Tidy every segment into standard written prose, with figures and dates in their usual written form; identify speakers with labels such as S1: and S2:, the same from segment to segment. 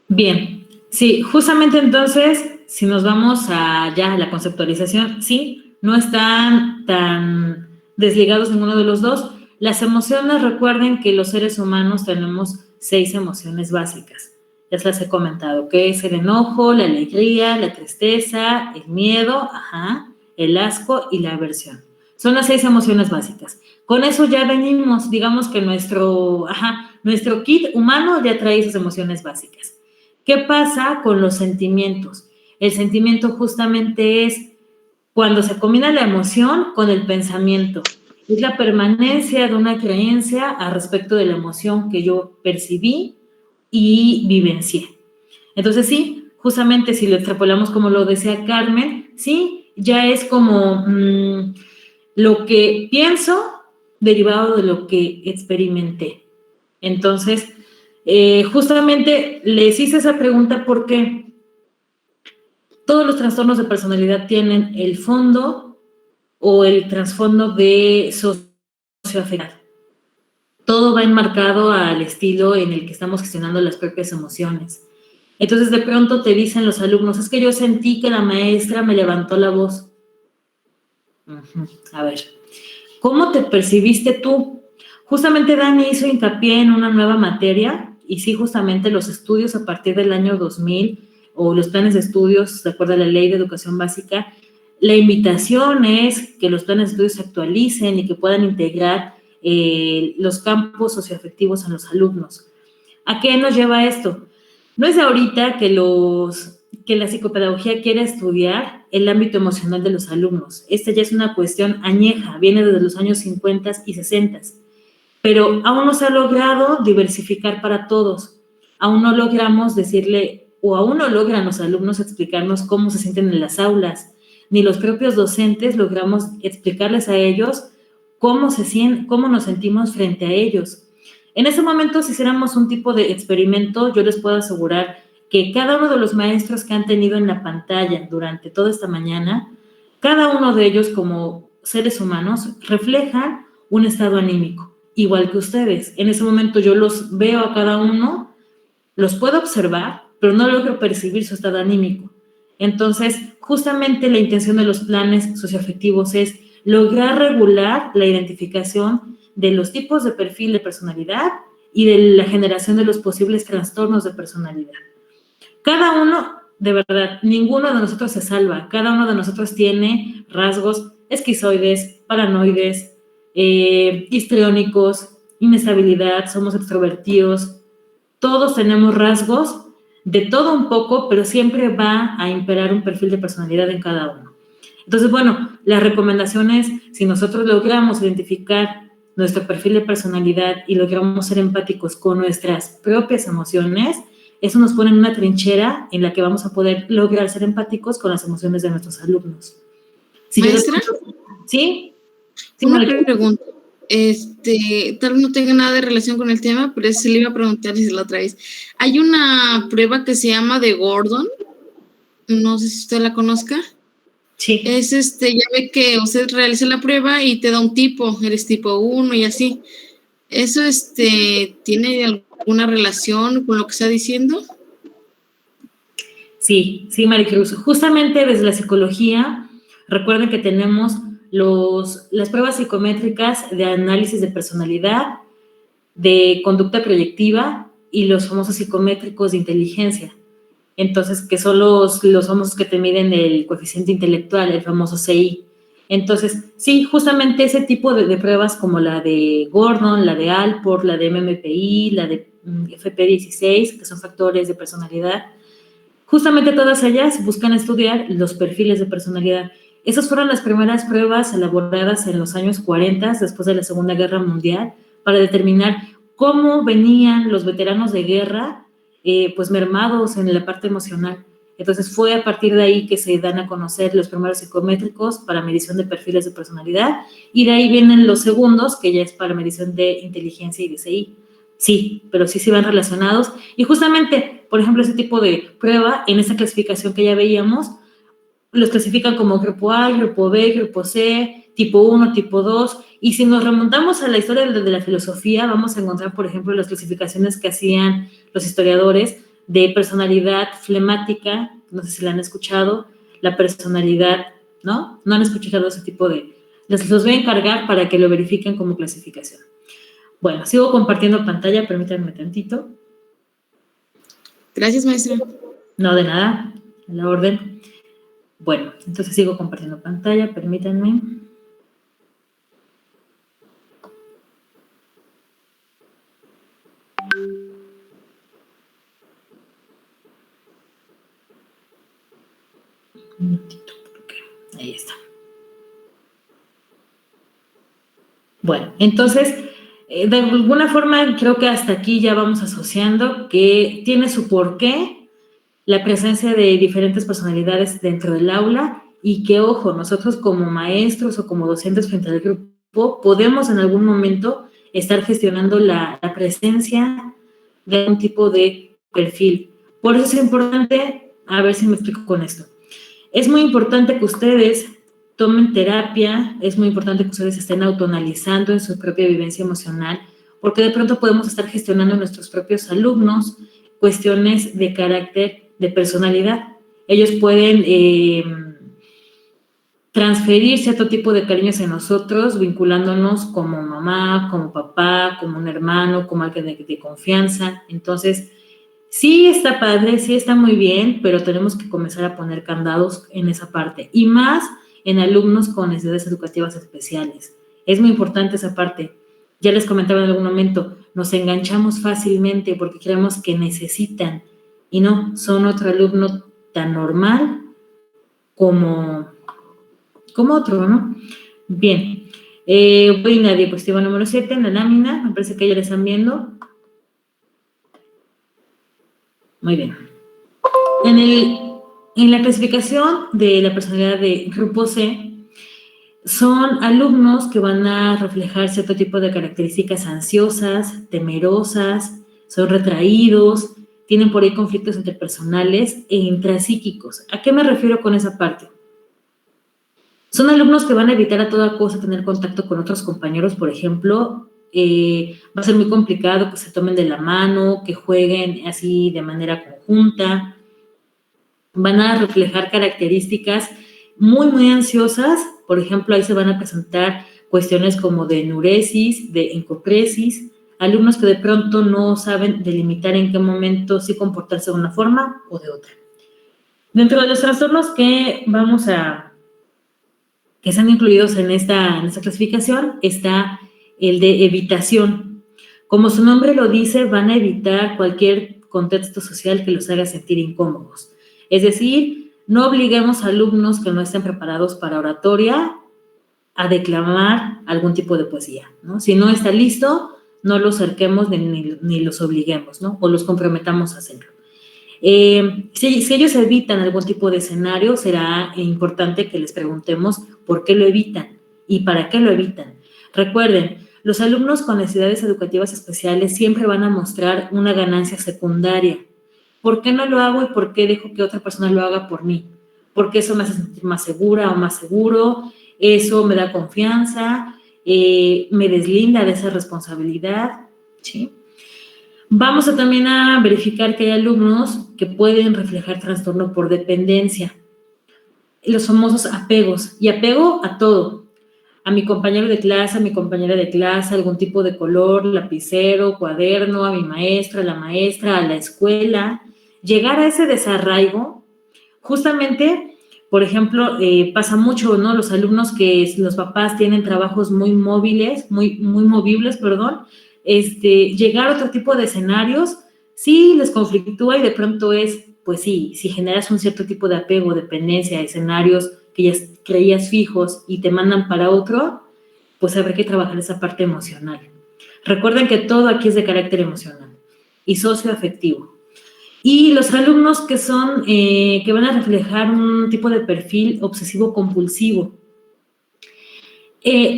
S1: Bien, sí, justamente entonces, si nos vamos a ya la conceptualización, sí, no están tan desligados ninguno de los dos. Las emociones, recuerden que los seres humanos tenemos 6 emociones básicas. Ya se las he comentado, que es el enojo, la alegría, la tristeza, el miedo, el asco y la aversión. Son las 6 emociones básicas. Con eso ya venimos, digamos que nuestro kit humano ya trae esas emociones básicas. ¿Qué pasa con los sentimientos? El sentimiento justamente es cuando se combina la emoción con el pensamiento. Es la permanencia de una creencia al respecto de la emoción que yo percibí y vivencié. Entonces sí, justamente si lo extrapolamos como lo decía Carmen, sí, ya es como lo que pienso derivado de lo que experimenté. Entonces, justamente les hice esa pregunta porque todos los trastornos de personalidad tienen el fondo o el trasfondo de socioafectividad. Todo va enmarcado al estilo en el que estamos gestionando las propias emociones. Entonces, de pronto te dicen los alumnos, es que yo sentí que la maestra me levantó la voz. A ver, ¿cómo te percibiste tú? Justamente Dani hizo hincapié en una nueva materia y sí, justamente los estudios a partir del año 2000 o los planes de estudios, de acuerdo a la Ley de Educación Básica, la invitación es que los planes de estudios se actualicen y que puedan integrar los campos socioafectivos en los alumnos. ¿A qué nos lleva esto? No es de ahorita que la psicopedagogía quiere estudiar el ámbito emocional de los alumnos. Esta ya es una cuestión añeja, viene desde los años 50 y 60, pero aún no se ha logrado diversificar para todos. Aún no logramos decirle, o aún no logran los alumnos explicarnos cómo se sienten en las aulas, ni los propios docentes logramos explicarles a ellos cómo nos sentimos frente a ellos. En ese momento, si hiciéramos un tipo de experimento, yo les puedo asegurar que cada uno de los maestros que han tenido en la pantalla durante toda esta mañana, cada uno de ellos como seres humanos reflejan un estado anímico, igual que ustedes. En ese momento yo los veo a cada uno, los puedo observar, pero no logro percibir su estado anímico. Entonces, justamente la intención de los planes socioafectivos es lograr regular la identificación de los tipos de perfil de personalidad y de la generación de los posibles trastornos de personalidad. Cada uno, de verdad, ninguno de nosotros se salva. Cada uno de nosotros tiene rasgos esquizoides, paranoides, histriónicos, inestabilidad, somos extrovertidos. Todos tenemos rasgos de todo un poco, pero siempre va a imperar un perfil de personalidad en cada uno. Entonces, bueno, la recomendación es, si nosotros logramos identificar nuestro perfil de personalidad y logramos ser empáticos con nuestras propias emociones, eso nos pone en una trinchera en la que vamos a poder lograr ser empáticos con las emociones de nuestros alumnos.
S2: ¿Maestra?
S1: ¿Sí?
S2: Una pregunta. Tal vez no tenga nada de relación con el tema, pero se le iba a preguntar si la otra vez. Hay una prueba que se llama de Gordon, no sé si usted la conozca.
S1: Sí.
S2: Es ya ve que usted realiza la prueba y te da un tipo, eres tipo 1 y así. ¿Eso tiene alguna relación con lo que está diciendo?
S1: Sí, Maricruz. Justamente desde la psicología, recuerden que tenemos las pruebas psicométricas de análisis de personalidad, de conducta proyectiva y los famosos psicométricos de inteligencia. Entonces, que son los famosos que te miden el coeficiente intelectual, el famoso CI. Entonces, sí, justamente ese tipo de pruebas como la de Gordon, la de Alport, la de MMPI, la de FP16, que son factores de personalidad, justamente todas ellas buscan estudiar los perfiles de personalidad. Esas fueron las primeras pruebas elaboradas en los años 40, después de la Segunda Guerra Mundial, para determinar cómo venían los veteranos de guerra, pues mermados en la parte emocional. Entonces fue a partir de ahí que se dan a conocer los primeros psicométricos para medición de perfiles de personalidad, y de ahí vienen los segundos, que ya es para medición de inteligencia y de CI. Sí, pero sí van relacionados. Y justamente, por ejemplo, ese tipo de prueba, en esa clasificación que ya veíamos, los clasifican como grupo A, grupo B, grupo C, tipo 1, tipo 2. Y si nos remontamos a la historia de la filosofía, vamos a encontrar, por ejemplo, las clasificaciones que hacían los historiadores de personalidad flemática, no sé si la han escuchado, la personalidad, ¿no? No han escuchado ese tipo de... los voy a encargar para que lo verifiquen como clasificación. Bueno, sigo compartiendo pantalla, permítanme tantito.
S2: Gracias, maestra.
S1: No, de nada, a la orden. Bueno, entonces sigo compartiendo pantalla, permítanme. Un minutito, porque ahí está. Bueno, entonces, de alguna forma creo que hasta aquí ya vamos asociando que tiene su porqué la presencia de diferentes personalidades dentro del aula y que, ojo, nosotros como maestros o como docentes frente al grupo podemos en algún momento estar gestionando la presencia de algún tipo de perfil. Por eso es importante, a ver si me explico con esto. Es muy importante que ustedes tomen terapia, es muy importante que ustedes estén autoanalizando en su propia vivencia emocional, porque de pronto podemos estar gestionando nuestros propios alumnos cuestiones de carácter, de personalidad. Ellos pueden transferir cierto tipo de cariños en nosotros, vinculándonos como mamá, como papá, como un hermano, como alguien de confianza. Entonces, sí está padre, sí está muy bien, pero tenemos que comenzar a poner candados en esa parte. Y más en alumnos con necesidades educativas especiales. Es muy importante esa parte. Ya les comentaba en algún momento, nos enganchamos fácilmente porque creemos que necesitan y no, son otro alumno tan normal como otro, ¿no? Bien. Voy a la diapositiva número 7 en la lámina, me parece que ya la están viendo. Muy bien. En la clasificación de la personalidad de grupo C, son alumnos que van a reflejar cierto tipo de características ansiosas, temerosas, son retraídos, tienen por ahí conflictos interpersonales e intrapsíquicos. ¿A qué me refiero con esa parte? Son alumnos que van a evitar a toda cosa tener contacto con otros compañeros, por ejemplo. Va a ser muy complicado que se tomen de la mano, que jueguen así de manera conjunta. Van a reflejar características muy, muy ansiosas. Por ejemplo, ahí se van a presentar cuestiones como de enuresis, de encopresis, alumnos que de pronto no saben delimitar en qué momento sí comportarse de una forma o de otra. Dentro de los trastornos que están incluidos en esta clasificación está el de evitación. Como su nombre lo dice, van a evitar cualquier contexto social que los haga sentir incómodos. Es decir, no obliguemos a alumnos que no estén preparados para oratoria a declamar algún tipo de poesía, ¿no? Si no está listo, no los acerquemos ni los obliguemos, ¿no? O los comprometamos a hacerlo. Si ellos evitan algún tipo de escenario, será importante que les preguntemos por qué lo evitan y para qué lo evitan. Recuerden, los alumnos con necesidades educativas especiales siempre van a mostrar una ganancia secundaria. ¿Por qué no lo hago y por qué dejo que otra persona lo haga por mí? Porque eso me hace sentir más segura o más seguro, eso me da confianza, me deslinda de esa responsabilidad, ¿sí? Vamos a también a verificar que hay alumnos que pueden reflejar trastorno por dependencia, los famosos apegos, y apego a todo, a mi compañero de clase, a mi compañera de clase, algún tipo de color, lapicero, cuaderno, a mi maestra, a la maestra, a la escuela. Llegar a ese desarraigo, justamente, por ejemplo, pasa mucho, ¿no? Los alumnos que los papás tienen trabajos muy móviles, muy movibles, perdón, llegar a otro tipo de escenarios, sí les conflictúa y de pronto pues sí, si generas un cierto tipo de apego, dependencia, escenarios que ya creías fijos y te mandan para otro, pues habrá que trabajar esa parte emocional. Recuerden que todo aquí es de carácter emocional y socioafectivo. Y los alumnos que van a reflejar un tipo de perfil obsesivo-compulsivo.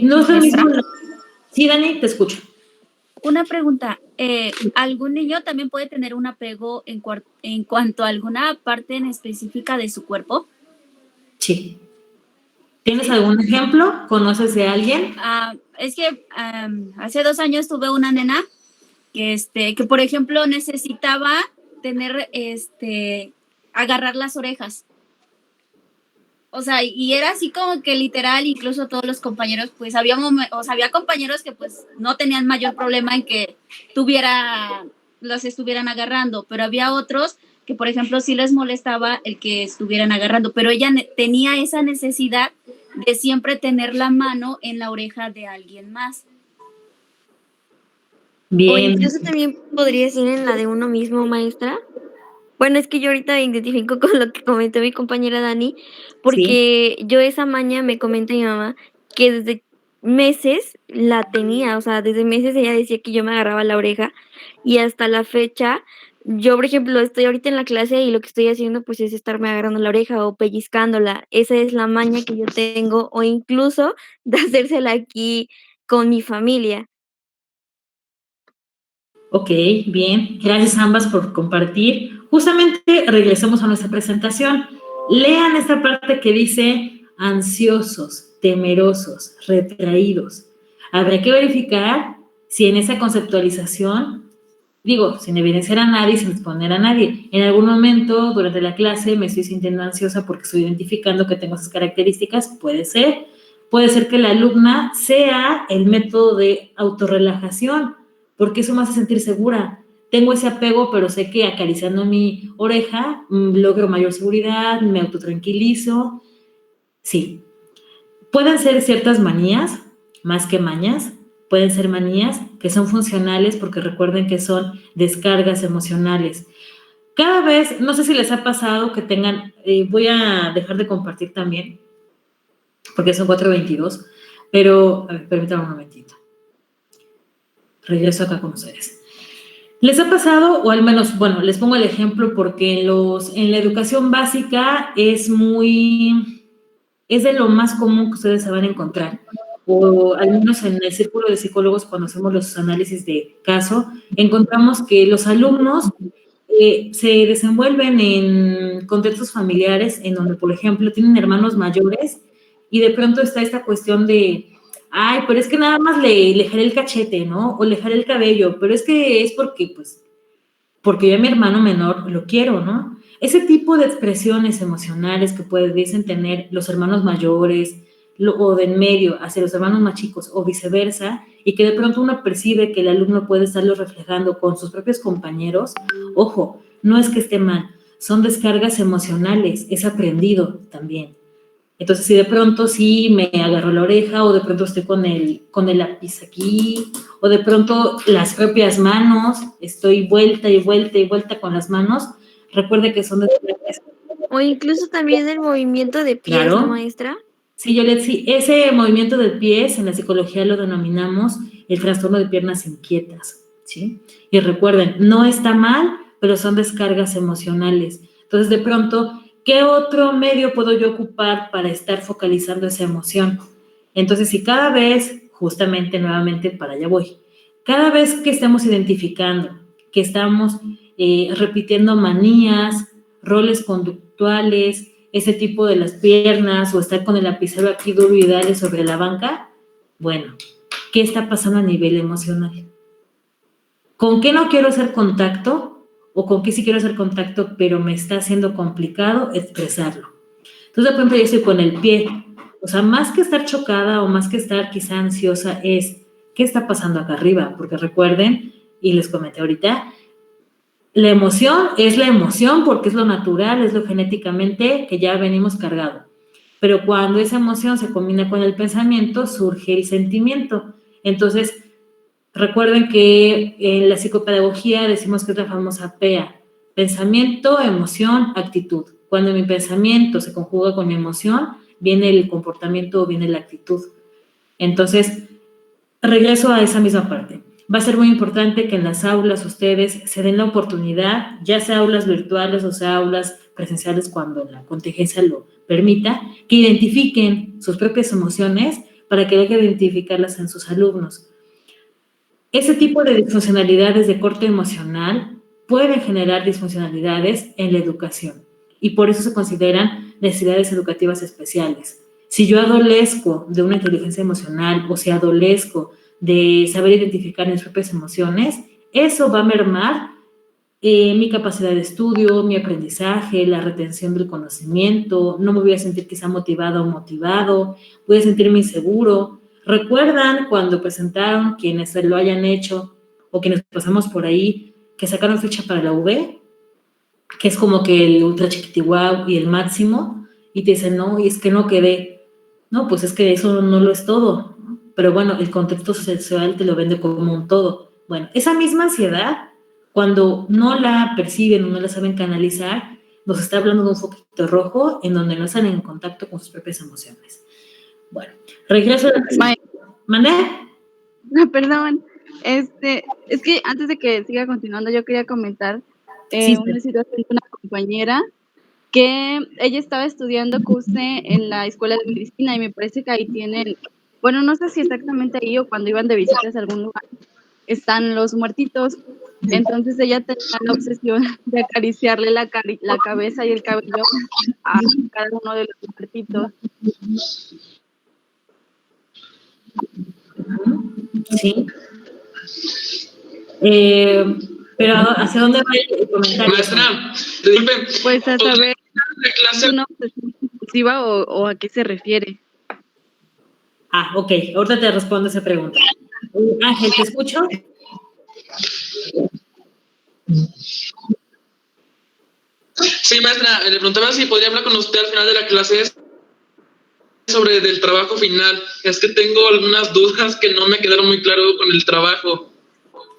S1: No es lo mismo. Sí, Dani, te escucho.
S3: Una pregunta, ¿algún niño también puede tener un apego en cuanto a alguna parte en específica de su cuerpo?
S1: Sí. ¿Tienes algún ejemplo? ¿Conoces de alguien?
S3: Es que hace 2 años tuve una nena que por ejemplo, necesitaba tener, agarrar las orejas. O sea, y era así como que literal, incluso todos los compañeros, pues había compañeros que pues no tenían mayor problema en que los estuvieran agarrando, pero había otros que, por ejemplo, sí les molestaba el que estuvieran agarrando, pero ella tenía esa necesidad de siempre tener la mano en la oreja de alguien más.
S4: O incluso también podría ser en la de uno mismo, maestra. Bueno, es que yo ahorita me identifico con lo que comentó mi compañera Dani, porque yo esa maña me comenta mi mamá que desde meses la tenía, o sea, desde meses ella decía que yo me agarraba la oreja y hasta la fecha, yo, por ejemplo, estoy ahorita en la clase y lo que estoy haciendo pues es estarme agarrando la oreja o pellizcándola. Esa es la maña que yo tengo, o incluso de hacérsela aquí con mi familia.
S1: Ok, bien. Gracias ambas por compartir. Justamente regresemos a nuestra presentación. Lean esta parte que dice ansiosos, temerosos, retraídos. Habrá que verificar si en esa conceptualización, digo, sin evidenciar a nadie, sin exponer a nadie, en algún momento durante la clase me estoy sintiendo ansiosa porque estoy identificando que tengo esas características. Puede ser. Puede ser que la alumna sea el método de autorrelajación, porque eso me hace sentir segura. Tengo ese apego, pero sé que acariciando mi oreja logro mayor seguridad, me autotranquilizo. Sí. Pueden ser ciertas manías, más que mañas, pueden ser manías que son funcionales porque recuerden que son descargas emocionales. Cada vez, no sé si les ha pasado que tengan, voy a dejar de compartir también, porque son 4:22, pero, a ver, permítanme un momentito. Regreso acá con ustedes. ¿Les ha pasado, o al menos, bueno, les pongo el ejemplo porque en la educación básica es de lo más común que ustedes se van a encontrar, o al menos en el círculo de psicólogos cuando hacemos los análisis de caso, encontramos que los alumnos se desenvuelven en contextos familiares en donde, por ejemplo, tienen hermanos mayores y de pronto está esta cuestión de, ay, pero es que nada más le jalé el cachete, ¿no? O le jalé el cabello, pero es que es porque yo a mi hermano menor lo quiero, ¿no? Ese tipo de expresiones emocionales que pudiesen tener los hermanos mayores o de en medio hacia los hermanos más chicos o viceversa, y que de pronto uno percibe que el alumno puede estarlo reflejando con sus propios compañeros, ojo, no es que esté mal, son descargas emocionales, es aprendido también. Entonces, si de pronto sí me agarro la oreja o de pronto estoy con el lápiz aquí o de pronto las propias manos, estoy vuelta y vuelta y vuelta con las manos, recuerde que son descargas.
S4: O incluso también el movimiento de pies,
S1: Claro.
S4: ¿no, maestra?
S1: Sí, sí, ese movimiento de pies en la psicología lo denominamos el trastorno de piernas inquietas, ¿sí? Y recuerden, no está mal, pero son descargas emocionales. Entonces, de pronto, ¿qué otro medio puedo yo ocupar para estar focalizando esa emoción? Entonces, si cada vez, justamente, nuevamente, para allá voy, cada vez que estemos identificando, que estamos repitiendo manías, roles conductuales, ese tipo de las piernas o estar con el lapicero aquí duro y dale sobre la banca, bueno, ¿qué está pasando a nivel emocional? ¿Con qué no quiero hacer contacto? ¿O con qué sí quiero hacer contacto, pero me está haciendo complicado expresarlo? Entonces, de pronto yo estoy con el pie. O sea, más que estar chocada o más que estar quizá ansiosa es, ¿qué está pasando acá arriba? Porque recuerden, y les comenté ahorita, la emoción es la emoción porque es lo natural, es lo genéticamente que ya venimos cargado. Pero cuando esa emoción se combina con el pensamiento, surge el sentimiento. Entonces, recuerden que en la psicopedagogía decimos que es la famosa PEA, pensamiento, emoción, actitud. Cuando mi pensamiento se conjuga con mi emoción, viene el comportamiento o viene la actitud. Entonces, regreso a esa misma parte. Va a ser muy importante que en las aulas ustedes se den la oportunidad, ya sea aulas virtuales o sea aulas presenciales cuando la contingencia lo permita, que identifiquen sus propias emociones para que dejen de identificarlas en sus alumnos. Ese tipo de disfuncionalidades de corte emocional pueden generar disfuncionalidades en la educación y por eso se consideran necesidades educativas especiales. Si yo adolezco de una inteligencia emocional o si adolezco de saber identificar mis propias emociones, eso va a mermar mi capacidad de estudio, mi aprendizaje, la retención del conocimiento, no me voy a sentir quizá motivada o motivado, voy a sentirme inseguro. ¿Recuerdan cuando presentaron quienes lo hayan hecho o quienes pasamos por ahí que sacaron ficha para la UV? Que es como que el ultra chiquitiguau y el máximo, y te dicen, no, y es que no quedé. No, pues es que eso no lo es todo, ¿no? Pero bueno, el contexto social te lo vende como un todo. Bueno, esa misma ansiedad, cuando no la perciben o no la saben canalizar, nos está hablando de un foquito rojo en donde no están en contacto con sus propias emociones. Bueno, regreso a la... ¿Mandé?
S5: No, perdón. Es que antes de que siga continuando, yo quería comentar una situación de una compañera que ella estaba estudiando CUSNE en la escuela de medicina y me parece que ahí tienen, bueno, no sé si exactamente ahí o cuando iban de visitas a algún lugar, están los muertitos. Entonces ella tenía la obsesión de acariciarle la cabeza y el cabello a cada uno de los muertitos.
S1: Sí. Pero ¿hacia dónde va el comentario?
S6: Maestra, disculpe.
S5: Pues a saber si es una obsesión compulsiva o a qué se refiere.
S1: Ok, ahorita te respondo esa pregunta. Ángel, ¿te escucho?
S6: Sí, maestra, le preguntaba si podía hablar con usted al final de la clase sobre del trabajo final. Es que tengo algunas dudas que no me quedaron muy claro con el trabajo.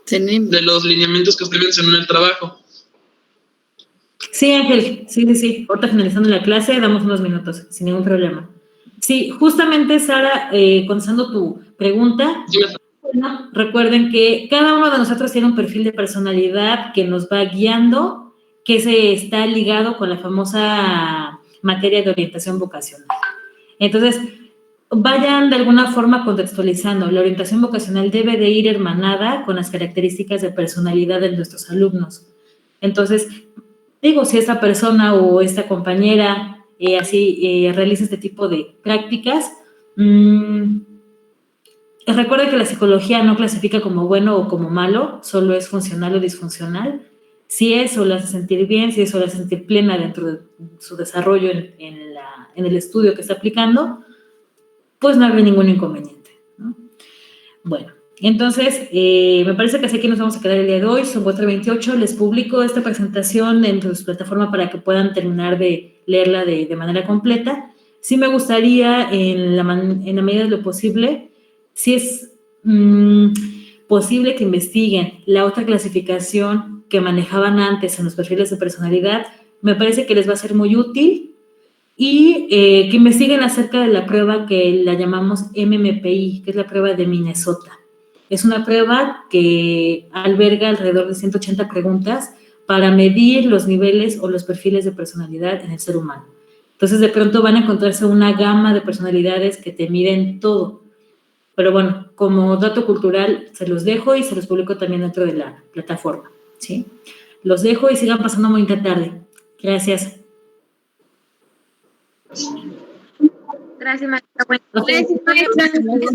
S6: De los lineamientos que usted mencionó en el trabajo.
S1: Sí, Ángel, sí. Ahorita finalizando la clase, damos unos minutos, sin ningún problema. Sí, justamente, Sara, contestando tu pregunta, sí, bueno, recuerden que cada uno de nosotros tiene un perfil de personalidad que nos va guiando, que se está ligado con la famosa materia de orientación vocacional. Entonces, vayan de alguna forma contextualizando. La orientación vocacional debe de ir hermanada con las características de personalidad de nuestros alumnos. Entonces, digo, si esta persona o esta compañera realiza este tipo de prácticas, recuerda que la psicología no clasifica como bueno o como malo, solo es funcional o disfuncional. Si eso la hace sentir bien, si eso la hace sentir plena dentro de su desarrollo en el estudio que está aplicando, pues no hay ningún inconveniente, ¿no? Bueno, entonces, me parece que así que nos vamos a quedar el día de hoy, son 4:28, les publico esta presentación dentro de su plataforma para que puedan terminar de leerla de manera completa. Sí me gustaría, en la medida de lo posible, si es posible que investiguen la otra clasificación que manejaban antes en los perfiles de personalidad, me parece que les va a ser muy útil. Y que investiguen acerca de la prueba que la llamamos MMPI, que es la prueba de Minnesota. Es una prueba que alberga alrededor de 180 preguntas para medir los niveles o los perfiles de personalidad en el ser humano. Entonces, de pronto van a encontrarse una gama de personalidades que te miden todo. Pero bueno, como dato cultural, se los dejo y se los publico también dentro de la plataforma, ¿sí? Los dejo y sigan pasando muy tarde. Gracias.
S4: Gracias, maestra.
S3: Gracias, maestra.